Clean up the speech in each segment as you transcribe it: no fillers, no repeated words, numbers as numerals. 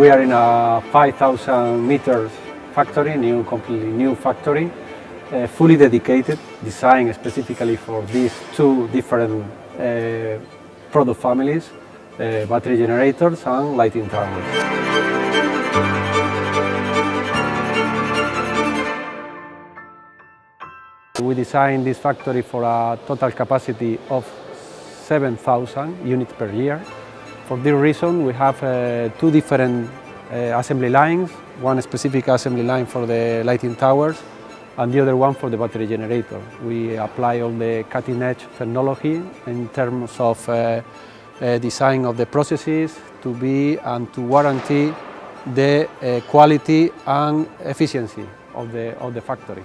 We are in a 5,000 meters factory, completely new factory, fully dedicated, designed specifically for these two different product families, battery generators and lighting towers. We designed this factory for a total capacity of 7,000 units per year. For this reason, we have two different assembly lines, one specific assembly line for the lighting towers and the other one for the battery generator. We apply all the cutting-edge technology in terms of design of the processes to be and to guarantee the quality and efficiency of the factory.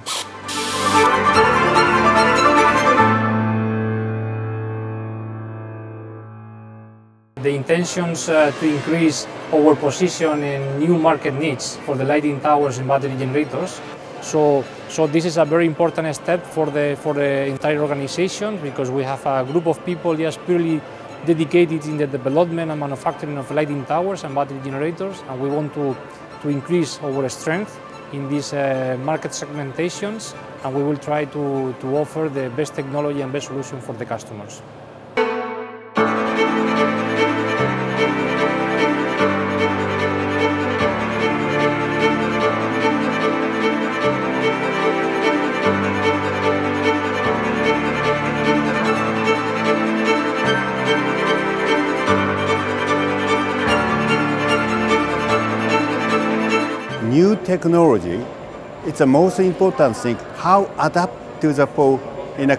The intentions to increase our position in new market needs for the lighting towers and battery generators. So this is a very important step for the entire organization, because we have a group of people just purely dedicated in the development and manufacturing of lighting towers and battery generators, and we want to increase our strength in these market segmentations, and we will try to offer the best technology and best solution for the customers. New technology, it's the most important thing, how adapt to the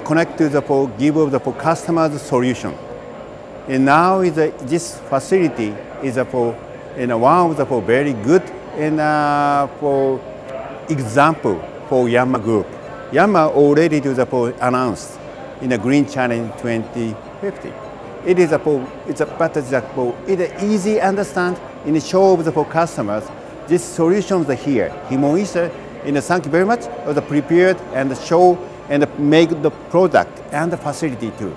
connect to the give the customer's solution. And now this facility is one of the very good for example for Yanmar Group. Yanmar already announced in a Green Challenge 2050. It's easy to understand and show the customers. These solutions are here. Himoinsa, thank you very much, was prepared and show and make the product and the facility too.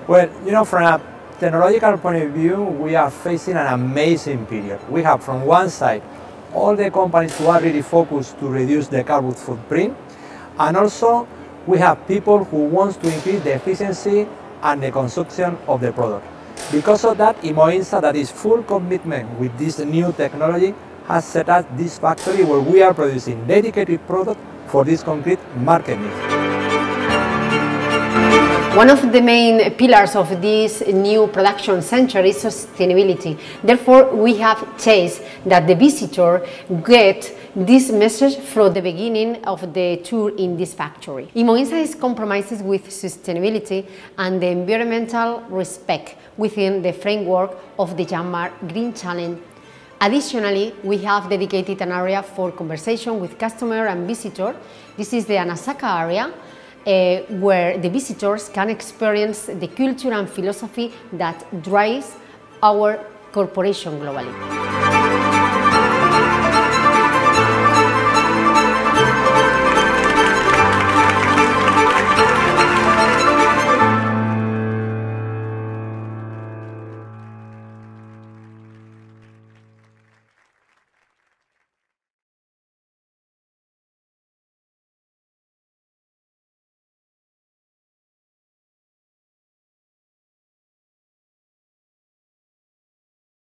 Well, from a technological point of view, we are facing an amazing period. We have, from one side, all the companies who are really focused to reduce the carbon footprint, and also we have people who want to increase the efficiency and the consumption of the product. Because of that, Himoinsa, that is full commitment with this new technology, has set up this factory where we are producing dedicated product for this concrete market need. One of the main pillars of this new production center is sustainability. Therefore, we have chased that the visitor get this message from the beginning of the tour in this factory. Himoinsa is compromises with sustainability and the environmental respect within the framework of the Yanmar Green Challenge. Additionally, we have dedicated an area for conversation with customer and visitor. This is the Anasaka area, where the visitors can experience the culture and philosophy that drives our corporation globally.